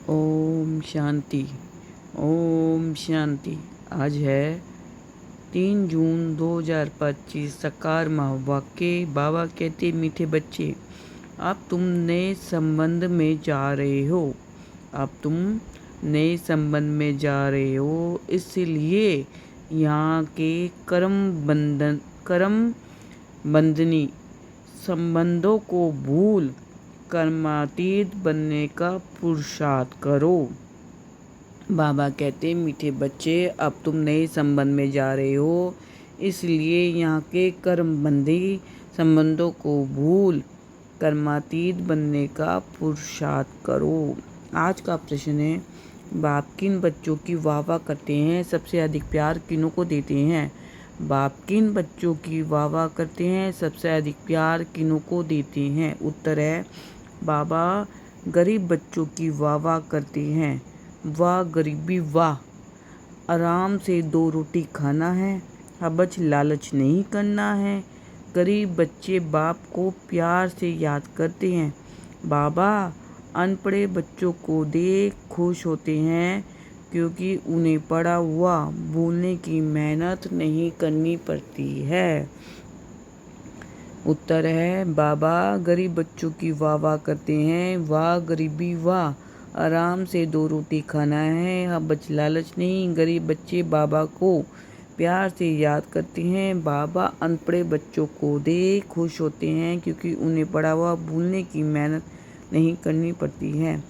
ओम शांति। ओम शांति। आज है 3 जून 2025। सकार माह। वाक्य बाबा कहते, मीठे बच्चे, अब तुम नए संबंध में जा रहे हो। अब तुम नए संबंध में जा रहे हो, इसलिए यहाँ के कर्म बंधनी संबंधों को भूल कर्मातीत बनने का पुरुषार्थ करो। बाबा कहते, मीठे बच्चे, अब तुम नए संबंध में जा रहे हो, इसलिए यहाँ के कर्मबंधी संबंधों को भूल कर्मातीत बनने का पुरुषार्थ करो। आज का प्रश्न है, बाप किन बच्चों की वाह करते हैं? सबसे अधिक प्यार किन्हों को देते हैं? बाप किन बच्चों की वाह करते हैं? सबसे अधिक प्यार किन्हों को देते हैं? उत्तर है, बाबा गरीब बच्चों की वाह करते हैं। वाह गरीबी वाह। आराम से 2 रोटी खाना है, हबच लालच नहीं करना है। गरीब बच्चे बाप को प्यार से याद करते हैं। बाबा अनपढ़े बच्चों को देख खुश होते हैं, क्योंकि उन्हें पढ़ा हुआ भूलने की मेहनत नहीं करनी पड़ती है। उत्तर है, बाबा गरीब बच्चों की वाह करते हैं। वाह गरीबी वाह। आराम से 2 रोटी खाना है, हबच लालच नहीं। गरीब बच्चे बाबा को प्यार से याद करते हैं। बाबा अनपढ़े बच्चों को देख खुश होते हैं, क्योंकि उन्हें पढ़ा हुआ भूलने की मेहनत नहीं करनी पड़ती है।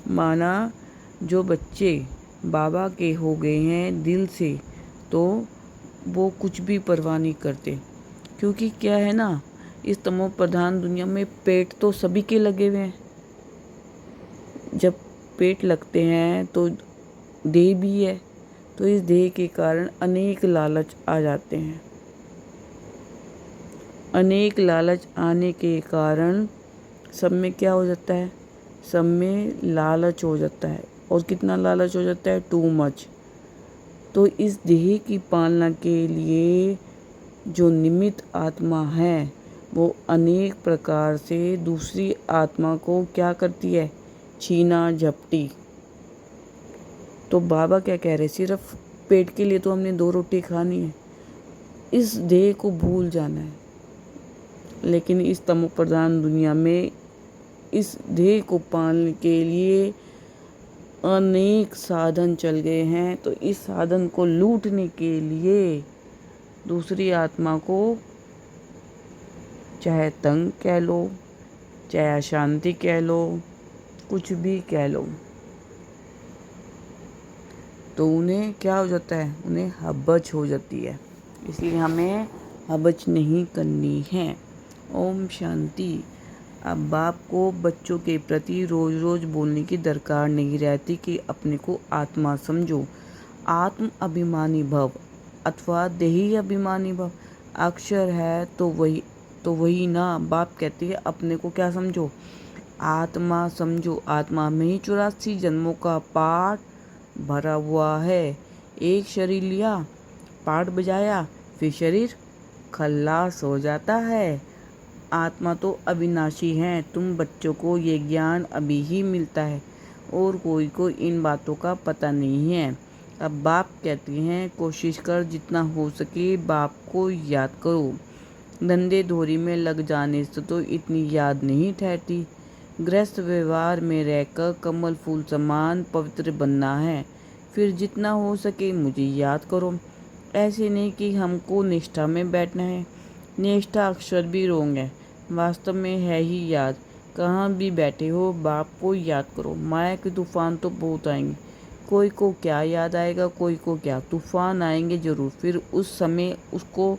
माना जो बच्चे बाबा के हो गए हैं दिल से, तो वो कुछ भी परवाह नहीं करते, क्योंकि क्या है ना, इस तमो प्रधान दुनिया में पेट तो सभी के लगे हुए हैं। जब पेट लगते हैं तो देह भी है, तो इस देह के कारण अनेक लालच आ जाते हैं। अनेक लालच आने के कारण सब में क्या हो जाता है? सब में लालच हो जाता है। और कितना लालच हो जाता है? Too much. तो इस देह की पालना के लिए जो निमित्त आत्मा है, वो अनेक प्रकार से दूसरी आत्मा को क्या करती है? छीना झपटी। तो बाबा क्या कह रहे, सिर्फ पेट के लिए तो हमने 2 रोटी खानी है, इस देह को भूल जाना है। लेकिन इस तमो प्रधान दुनिया में इस देह को पालने के लिए अनेक साधन चल गए हैं। तो इस साधन को लूटने के लिए दूसरी आत्मा को चाहे तंग कह लो, चाहे अशांति कह लो, कुछ भी कह लो, तो उन्हें क्या हो जाता है? उन्हें हबच हो जाती है। इसलिए हमें हबच नहीं करनी है। ओम शांति। अब बाप को बच्चों के प्रति रोज रोज बोलने की दरकार नहीं रहती कि अपने को आत्मा समझो। आत्म अभिमानी भव अथवा देही अभिमानी भव। अक्षर है तो वही ना। बाप कहते हैं अपने को क्या समझो? आत्मा समझो। आत्मा में ही 84 जन्मों का पाठ भरा हुआ है। एक शरीर लिया, पाठ बजाया, फिर शरीर खल्लास हो जाता है। आत्मा तो अविनाशी है। तुम बच्चों को ये ज्ञान अभी ही मिलता है और कोई को इन बातों का पता नहीं है। अब बाप कहते हैं, कोशिश कर जितना हो सके बाप को याद करो। धंधे धोरी में लग जाने से तो इतनी याद नहीं ठहरती। गृहस्थ व्यवहार में रहकर कमल फूल समान पवित्र बनना है। फिर जितना हो सके मुझे याद करो। ऐसे नहीं कि हमको निष्ठा में बैठना है। निष्ठा अक्षर भी रोंग है, वास्तव में है ही याद। कहाँ भी बैठे हो बाप को याद करो। माया के तूफान तो बहुत आएंगे, कोई को क्या याद आएगा, कोई को क्या। तूफान आएंगे जरूर, फिर उस समय उसको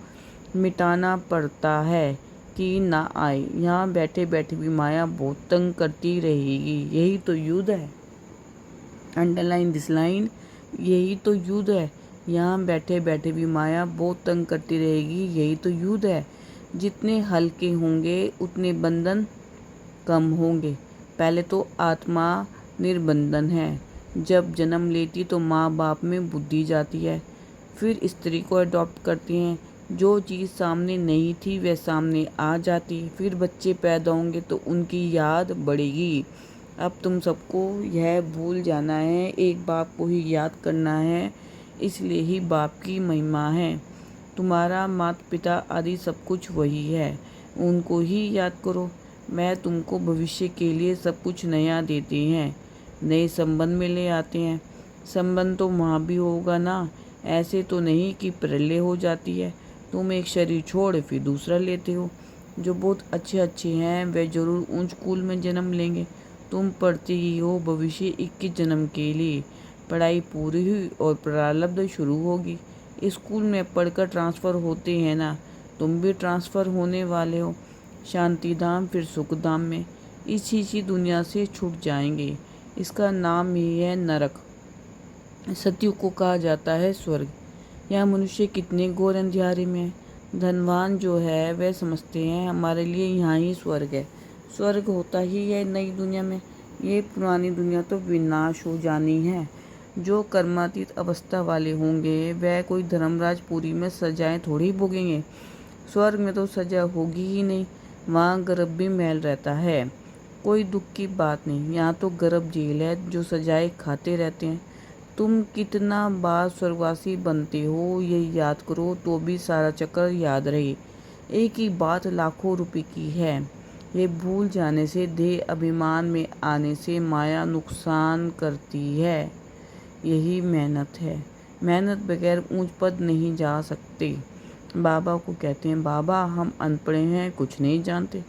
मिटाना पड़ता है कि ना आए। यहाँ बैठे बैठे भी माया बहुत तंग करती रहेगी। यही तो युद्ध है। Underline this line. यही तो युद्ध है। यहाँ बैठे बैठे भी माया बहुत तंग करती रहेगी। यही तो युद्ध है। जितने हल्के होंगे उतने बंधन कम होंगे। पहले तो आत्मा निर्बंधन है। जब जन्म लेती तो माँ बाप में बुद्धि जाती है, फिर स्त्री को अडॉप्ट करती हैं। जो चीज़ सामने नहीं थी वह सामने आ जाती। फिर बच्चे पैदा होंगे तो उनकी याद बढ़ेगी। अब तुम सबको यह भूल जाना है, एक बाप को ही याद करना है, इसलिए ही बाप की महिमा है। तुम्हारा माता पिता आदि सब कुछ वही है, उनको ही याद करो। मैं तुमको भविष्य के लिए सब कुछ नया देते हैं, नए संबंध में ले आते हैं। संबंध तो वहाँ भी होगा ना, ऐसे तो नहीं कि प्रलय हो जाती है, तुम एक शरीर छोड़ फिर दूसरा लेते हो। जो बहुत अच्छे अच्छे हैं वे जरूर ऊंच कुल में जन्म लेंगे। तुम पढ़ते ही हो भविष्य 21 जन्म के लिए। पढ़ाई पूरी हुई और प्रारब्ध शुरू होगी। स्कूल में पढ़कर ट्रांसफ़र होते हैं ना, तुम भी ट्रांसफ़र होने वाले हो, शांति धाम फिर सुख धाम में। इसी दुनिया से छूट जाएंगे। इसका नाम ही है नरक। सतयुग को कहा जाता है स्वर्ग। यहाँ मनुष्य कितने घोर अंधियारे में है। धनवान जो है वह समझते हैं हमारे लिए यहाँ ही स्वर्ग है। स्वर्ग होता ही है नई दुनिया में, ये पुरानी दुनिया तो विनाश हो जानी है। जो कर्मातीत अवस्था वाले होंगे वह कोई धर्मराजपुरी में सजाएं थोड़ी भोगेंगे। स्वर्ग में तो सजा होगी ही नहीं, वहाँ गर्भ भी महल रहता है। कोई दुख की बात नहीं, यहाँ तो गर्भ जेल है जो सजाएं खाते रहते हैं। तुम कितना बार स्वर्गवासी बनते हो ये याद करो तो भी सारा चक्कर याद रहे। एक ही बात लाखों रुपए की है, ये भूल जाने से देह अभिमान में आने से माया नुकसान करती है। यही मेहनत है, मेहनत बगैर ऊंच पद नहीं जा सकते। बाबा को कहते हैं बाबा हम अनपढ़ हैं, कुछ नहीं जानते।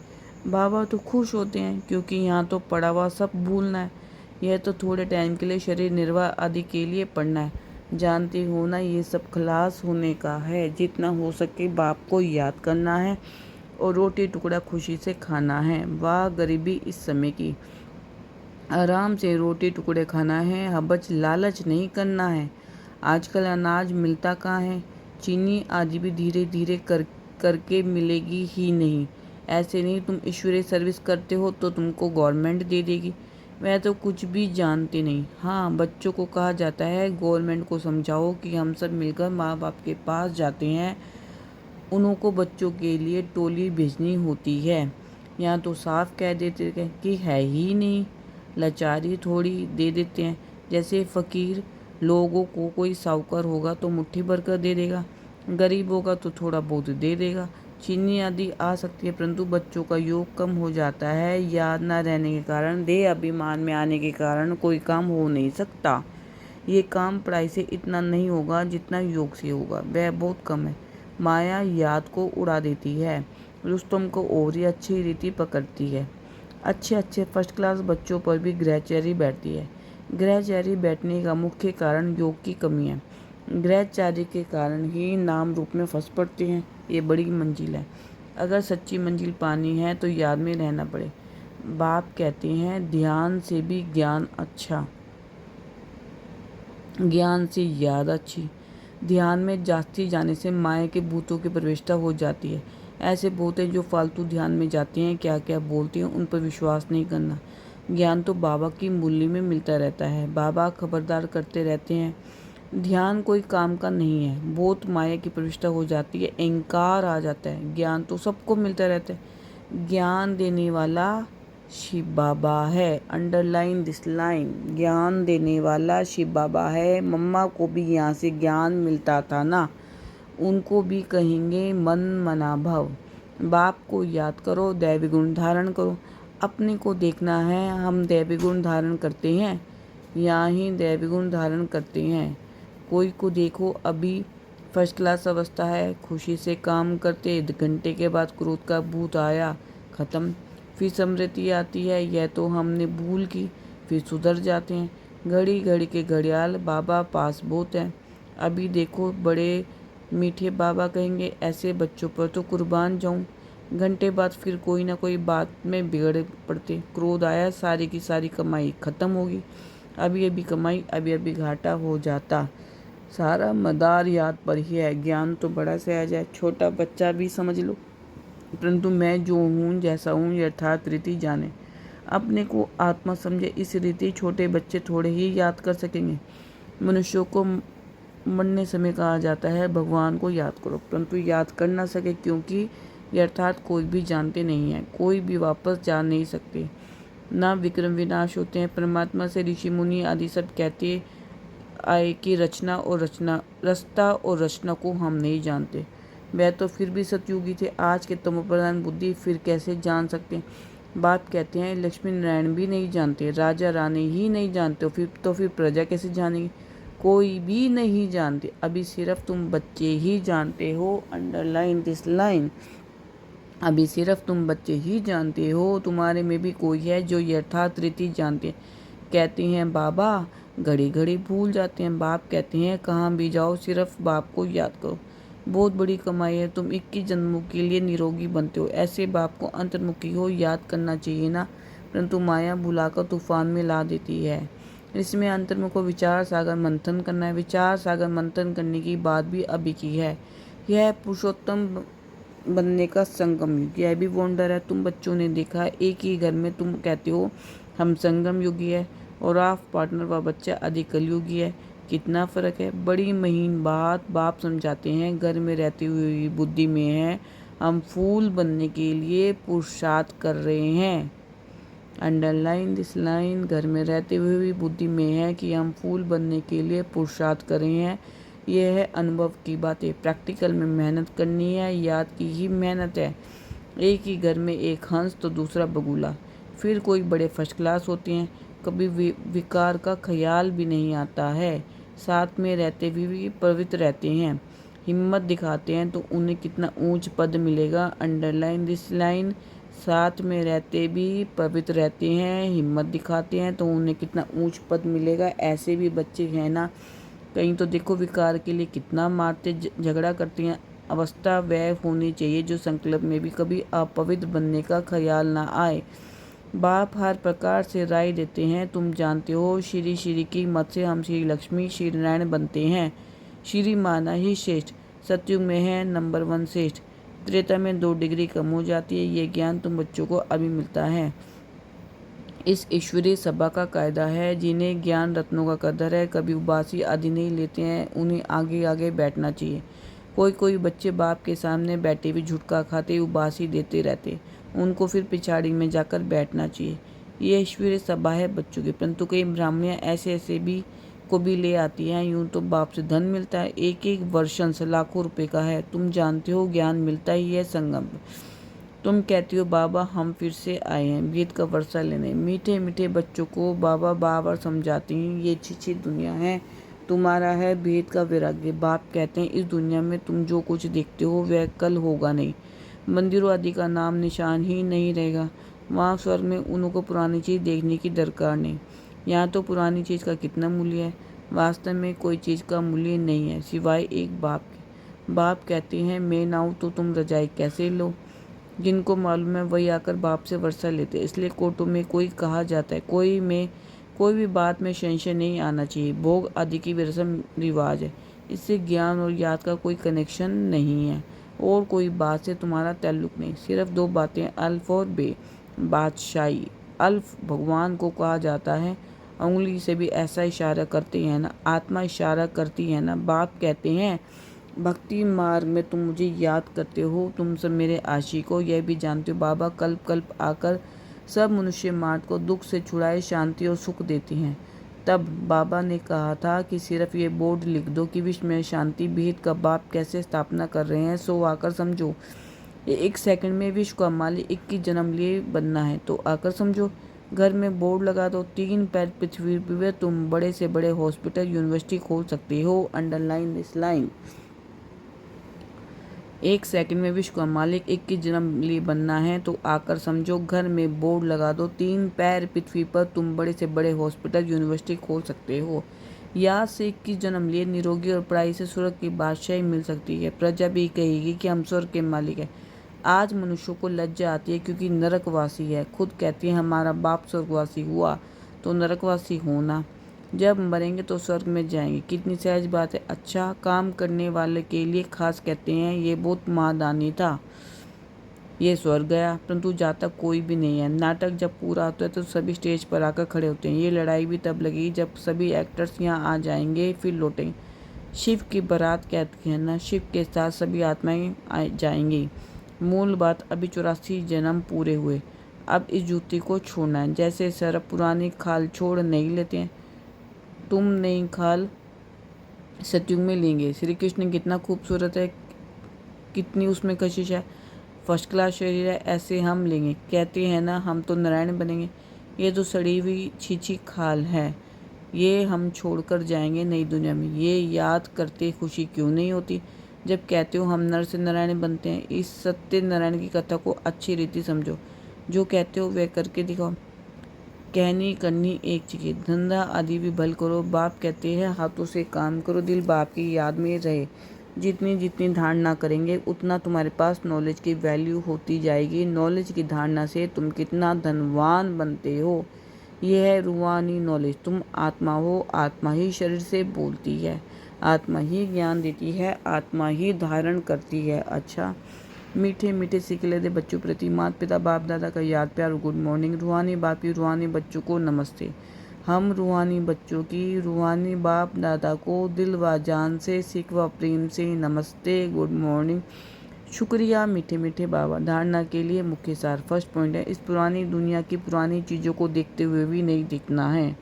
बाबा तो खुश होते हैं क्योंकि यहाँ तो पढ़ा हुआ सब भूलना है। यह तो थोड़े टाइम के लिए शरीर निर्वाह आदि के लिए पढ़ना है। जानते हो ना ये सब खलास होने का है। जितना हो सके बाप को याद करना है और रोटी टुकड़ा खुशी से खाना है। वाह गरीबी इस समय की, आराम से रोटी टुकड़े खाना है, हबच लालच नहीं करना है। आजकल अनाज मिलता कहाँ है, चीनी आदि भी धीरे धीरे करके मिलेगी ही नहीं। ऐसे नहीं तुम ईश्वरीय सर्विस करते हो तो तुमको गवर्नमेंट दे देगी। वह तो कुछ भी जानते नहीं। हाँ बच्चों को कहा जाता है गवर्नमेंट को समझाओ कि हम सब मिलकर माँ बाप के पास जाते हैं, उनको बच्चों के लिए टोली भेजनी होती है। यहाँ तो साफ कह देते हैं कि है ही नहीं, लाचारी थोड़ी दे देते हैं। जैसे फ़कीर लोगों को कोई साहूकार होगा तो मुट्ठी भर कर दे देगा, गरीब होगा तो थोड़ा बहुत दे देगा। चीनी आदि आ सकती है परंतु बच्चों का योग कम हो जाता है। याद न रहने के कारण, देह अभिमान में आने के कारण कोई काम हो नहीं सकता। ये काम पढ़ाई से इतना नहीं होगा जितना योग से होगा, वह बहुत कम है। माया याद को उड़ा देती है, रुस्तम को और ही अच्छी रीति पकड़ती है। अच्छे अच्छे फर्स्ट क्लास बच्चों पर भी ग्रहचर्य बैठती है। ग्रहचर्य बैठने का मुख्य कारण योग की कमी है। ग्रहचार्य के कारण ही नाम रूप में फंस पड़ते हैं। ये बड़ी मंजिल है, अगर सच्ची मंजिल पानी है तो याद में रहना पड़े। बाप कहते हैं ध्यान से भी ज्ञान अच्छा, ज्ञान से याद अच्छी। ध्यान में जास्ती जाने से माया के भूतों की प्रवेशता हो जाती है। ऐसे भूत हैं जो फालतू ध्यान में जाते हैं, क्या क्या बोलते हैं उन पर विश्वास नहीं करना। ज्ञान तो बाबा की मुरली में मिलता रहता है, बाबा खबरदार करते रहते हैं। ध्यान कोई काम का नहीं है, बहुत माया की प्रविष्टा हो जाती है, अहंकार आ जाता है। ज्ञान तो सबको मिलता रहता है। ज्ञान देने वाला शिव बाबा है, अंडरलाइन दिस लाइन, ज्ञान देने वाला शिव बाबा है। मम्मा को भी यहाँ से ज्ञान मिलता था ना, उनको भी कहेंगे मन मना भव। बाप को याद करो, दैवी गुण धारण करो। अपने को देखना है, हम दैवी गुण धारण करते हैं, यहाँ ही दैवी गुण धारण करते हैं। कोई को देखो अभी फर्स्ट क्लास अवस्था है, खुशी से काम करते, 1 घंटे के बाद क्रोध का भूत आया, ख़त्म। फिर समृद्धि आती है, यह तो हमने भूल की, फिर सुधर जाते हैं। घड़ी घड़ी के घड़ियाल बाबा पास बहुत है। अभी देखो बड़े मीठे बाबा कहेंगे ऐसे बच्चों पर तो कुर्बान जाऊं। घंटे बाद फिर कोई ना कोई बात में बिगड़ पड़ते, क्रोध आया, सारी की सारी कमाई खत्म होगी। अभी अभी कमाई, अभी अभी घाटा हो जाता। सारा मदार याद पर ही है। ज्ञान तो बड़ा सहज है, छोटा बच्चा भी समझ लो, परंतु मैं जो हूँ जैसा हूँ यथार्थ रीति जाने। अपने को आत्मा समझे, इस रीति छोटे बच्चे थोड़े ही याद कर सकेंगे। मनुष्यों को मरने समय कहा जाता है भगवान को याद करो, परंतु याद कर ना सके क्योंकि यथार्थ कोई भी जानते नहीं है, कोई भी वापस जा नहीं सकते। ना विक्रम विनाश होते हैं। परमात्मा से ऋषि मुनि आदि सब कहते आए कि रचता और रचना को हम नहीं जानते। वह तो फिर भी सतयुगी थे, आज के तमोप्रधान बुद्धि फिर कैसे जान सकते हैं। बाप कहते हैं लक्ष्मी नारायण भी नहीं जानते, राजा रानी ही नहीं जानते, फिर प्रजा कैसे जानेगी। कोई भी नहीं जानते, अभी सिर्फ तुम बच्चे ही जानते हो। Underline this line. अभी सिर्फ तुम बच्चे ही जानते हो, तुम्हारे में भी कोई है जो यथार्थ रीति जानते हैं। कहते हैं बाबा घड़ी घड़ी भूल जाते हैं। बाप कहते हैं कहाँ भी जाओ सिर्फ बाप को याद करो, बहुत बड़ी कमाई है। तुम 21 जन्मों के लिए निरोगी बनते हो। ऐसे बाप को अंतर्मुखी हो याद करना चाहिए ना, परंतु माया बुलाकर तूफान में ला देती है। इसमें अंतर्मुख को विचार सागर मंथन करना है। विचार सागर मंथन करने की बात भी अभी की है। यह पुरुषोत्तम बनने का संगम युग, यह भी वंडर है। तुम बच्चों ने देखा एक ही घर में तुम कहते हो हम संगम युगी है और आप पार्टनर व बच्चा अधिक कलयुगी है। कितना फर्क है। बड़ी महीन बात बाप समझाते हैं। घर में रहती हुई बुद्धि में है हम फूल बनने के लिए पुरुषार्थ कर रहे हैं। Underline this line. घर में रहते हुए भी बुद्धि में है कि हम फूल बनने के लिए पुरुषार्थ कर रहे हैं। यह है अनुभव की बातें। प्रैक्टिकल में मेहनत करनी है, याद की ही मेहनत है। एक ही घर में एक हंस तो दूसरा बगुला, फिर कोई बड़े फर्स्ट क्लास होते हैं, कभी विकार का ख्याल भी नहीं आता है। साथ में रहते भी पवित्र रहते हैं, हिम्मत दिखाते हैं तो उन्हें कितना ऊंच पद मिलेगा। Underline this line. साथ में रहते भी पवित्र रहते हैं, हिम्मत दिखाते हैं तो उन्हें कितना ऊंच पद मिलेगा। ऐसे भी बच्चे हैं ना, कहीं तो देखो विकार के लिए कितना मारते झगड़ा करते हैं। अवस्था वह होनी चाहिए जो संकल्प में भी कभी अपवित्र बनने का ख्याल ना आए। बाप हर प्रकार से राय देते हैं। तुम जानते हो श्री श्री की मत से हम श्री लक्ष्मी श्री नारायण बनते हैं। श्री माना ही श्रेष्ठ, सतयुग में है नंबर 1 श्रेष्ठ, त्रेता में 2 डिग्री कम हो जाती है। ये ज्ञान तुम बच्चों को अभी मिलता है। इस ईश्वरीय सभा का कायदा है। जिन्हें ज्ञान रत्नों का कदर है कभी उबासी आदि नहीं लेते हैं, उन्हें आगे आगे बैठना चाहिए। कोई बच्चे बाप के सामने बैठे भी झुटका खाते उबासी देते रहते, उनको फिर पिछाड़ी में जाकर बैठना चाहिए। ये ईश्वरीय सभा है बच्चों की। परंतु कई ब्राह्मणियाँ ऐसे भी को भी ले आती हैं। यूं तो बाप से धन मिलता है, एक वर्षन से लाखों रुपए का है। तुम जानते हो ज्ञान मिलता ही है संगम। तुम कहती हो बाबा हम फिर से आए हैं वेद का वर्षा लेने। मीठे मीठे बच्चों को बाबा बार समझाती हैं ये अच्छी दुनिया है, तुम्हारा है भेद का वैराग्य। बाप कहते हैं इस दुनिया में तुम जो कुछ देखते हो वह कल होगा नहीं। मंदिरों आदि का नाम निशान ही नहीं रहेगा। वहाँ स्वर्ग में उनको पुरानी चीज़ देखने की दरकार नहीं। यहाँ तो पुरानी चीज़ का कितना मूल्य है। वास्तव में कोई चीज़ का मूल्य नहीं है सिवाय एक बाप के। बाप कहते हैं मैं ना हूँ तो तुम रजाई कैसे लो। जिनको मालूम है वही आकर बाप से वर्षा लेते। इसलिए कोर्टों में कोई कहा जाता है कोई भी बात में संशय नहीं आना चाहिए। भोग आदि की रस्म रिवाज है, इससे ज्ञान और याद का कोई कनेक्शन नहीं है और कोई बात से तुम्हारा ताल्लुक नहीं। सिर्फ 2 बातें अल्फ और बे। बादशाही अल्फ भगवान को कहा जाता है। उंगली से भी ऐसा इशारा करते हैं ना, आत्मा इशारा करती है ना। बाप कहते हैं भक्ति मार्ग में तुम मुझे याद करते हो, तुम सब मेरे आशिक हो। यह भी जानते हो बाबा कल्प आकर सब मनुष्य मार्ग को दुख से छुड़ाए शांति और सुख देते हैं। तब बाबा ने कहा था कि सिर्फ ये बोर्ड लिख दो कि विश्व में शांति भेद का बाप कैसे स्थापना कर रहे हैं, सो आकर समझो। ये 1 सेकंड में विश्व का मालिक 21 जन्म लिए बनना है तो आकर समझो। घर में बोर्ड लगा दो 3 पैर पृथ्वी पर तुम बड़े से बड़े हॉस्पिटल यूनिवर्सिटी खोल सकते हो। Underline this line. 1 सेकंड में विश्व का मालिक 21 जन्म लिए बनना है तो आकर समझो। घर में बोर्ड लगा दो 3 पैर पृथ्वी पर तुम बड़े से बड़े हॉस्पिटल यूनिवर्सिटी खोल सकते हो। याद से 21 जन्म लिए निरोगी और पढ़ाई से स्वर्ग की बादशाही मिल सकती है। प्रजा भी कहेगी कि हम स्वर्ग के मालिक हैं। आज मनुष्यों को लज्जा आती है क्योंकि नरकवासी है। खुद कहती है हमारा बाप स्वर्गवासी हुआ तो नरकवासी होना, जब मरेंगे तो स्वर्ग में जाएंगे। कितनी सहज बात है। अच्छा काम करने वाले के लिए खास कहते हैं ये बहुत महादानी था, ये स्वर्ग गया। परंतु जाता कोई भी नहीं है। नाटक जब पूरा होता है तो सभी स्टेज पर आकर खड़े होते हैं। ये लड़ाई भी तब लगेगी जब सभी एक्टर्स यहाँ आ जाएंगे फिर लौटेंगे। शिव की बारात कहते हैं ना, शिव के साथ सभी आत्माएं जाएंगी। मूल बात अभी 84 जन्म पूरे हुए। अब इस जूते को छोड़ना है। जैसे सर्प पुरानी खाल छोड़ नहीं लेते हैं, तुम नई खाल सतयुग में लेंगे। श्री कृष्ण कितना खूबसूरत है, कितनी उसमें कशिश है, फर्स्ट क्लास शरीर है, ऐसे हम लेंगे। कहते हैं ना हम तो नारायण बनेंगे। ये तो सड़ी हुई छीछी खाल है, ये हम छोड़कर जाएंगे नई दुनिया में। ये याद करते खुशी क्यों नहीं होती जब कहते हो हम नर से नारायण बनते हैं। इस सत्य नारायण की कथा को अच्छी रीति समझो, जो कहते हो वह करके दिखाओ। कहनी करनी एक चीज़, धंधा आदि भी भल करो। बाप कहते हैं हाथों से काम करो, दिल बाप की याद में रहे। जितनी जितनी धारणा करेंगे उतना तुम्हारे पास नॉलेज की वैल्यू होती जाएगी। नॉलेज की धारणा से तुम कितना धनवान बनते हो। यह है रूहानी नॉलेज। तुम आत्मा हो, आत्मा ही शरीर से बोलती है, आत्मा ही ज्ञान देती है, आत्मा ही धारण करती है। अच्छा, मीठे मीठे सिखले दे बच्चों प्रति माता पिता बाप दादा का याद प्यार, गुड मॉर्निंग। रूहानी बाप की रूहानी बच्चों को नमस्ते। हम रूहानी बच्चों की रूहानी बाप दादा को दिल व जान से सिख व प्रेम से नमस्ते, गुड मॉर्निंग, शुक्रिया मीठे मीठे बाबा। धारणा के लिए मुख्य सार। फर्स्ट पॉइंट है, इस पुरानी दुनिया की पुरानी चीज़ों को देखते हुए भी नहीं दिखना है।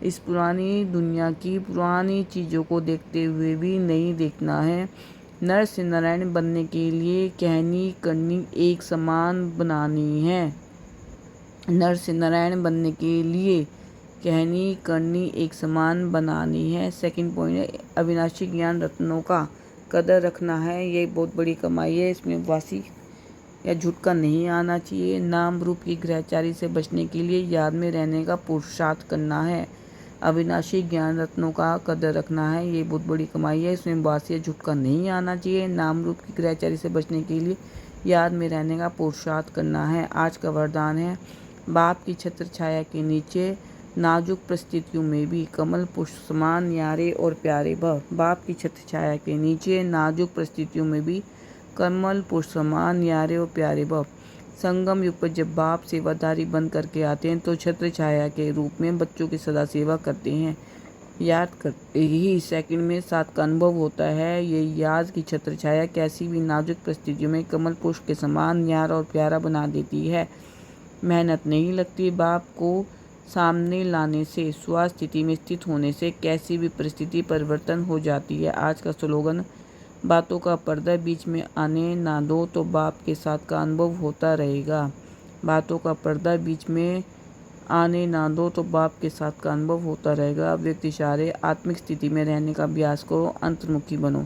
इस पुरानी दुनिया की पुरानी चीज़ों को देखते हुए भी नहीं देखना है। नर से नारायण बनने के लिए कहनी करनी एक समान बनानी है। नर से नारायण बनने के लिए कहनी करनी एक समान बनानी है। सेकंड पॉइंट है, अविनाशी ज्ञान रत्नों का कदर रखना है। ये बहुत बड़ी कमाई है, इसमें वासी या झुटका नहीं आना चाहिए। नाम रूप की ग्रहचारी से बचने के लिए याद में रहने का पुरुषार्थ करना है। अविनाशी ज्ञान रत्नों का कदर रखना है, ये बहुत बड़ी कमाई है, इसमें बासी या झुटका नहीं आना चाहिए। नाम रूप की ग्रहचारी से बचने के लिए याद में रहने का पुरुषार्थ करना है। आज का वरदान है, बाप की छत्र छाया के नीचे नाजुक परिस्थितियों में भी कमल पुष्प समान न्यारे और प्यारे भव। बाप की छत्र छाया के नीचे नाजुक परिस्थितियों में भी कमल पुष्प समान न्यारे और प्यारे भव। संगम युग पर जब बाप सेवादारी बन करके आते हैं तो छत्र छाया के रूप में बच्चों की सदा सेवा करते हैं। याद करते ही सेकंड में साथ का अनुभव होता है। ये याद की छत्र छाया कैसी भी नाजुक परिस्थितियों में कमल पुष्प के समान न्यारा और प्यारा बना देती है। मेहनत नहीं लगती। बाप को सामने लाने से, स्वास्थ्य स्थिति में स्थित होने से कैसी भी परिस्थिति परिवर्तन हो जाती है। आज का स्लोगन, बातों का पर्दा बीच में आने ना दो तो बाप के साथ का अनुभव होता रहेगा। बातों का पर्दा बीच में आने ना दो तो बाप के साथ का अनुभव होता रहेगा। व्यक्त इशारे, आत्मिक स्थिति में रहने का अभ्यास करो, अंतर्मुखी बनो।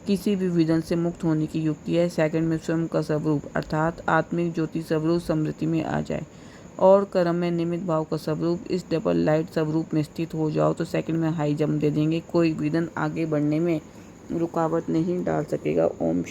किसी भी विघ्न से मुक्त होने की युक्ति है। सेकंड में स्वयं का स्वरूप अर्थात आत्मिक ज्योति स्वरूप समृद्धि में आ जाए और कर्म में निमित्त भाव का स्वरूप इस डबल लाइट स्वरूप में स्थित हो जाओ तो सेकंड में हाई जंप दे देंगे। कोई विघ्न आगे बढ़ने में रुकावट नहीं डाल सकेगा। ओम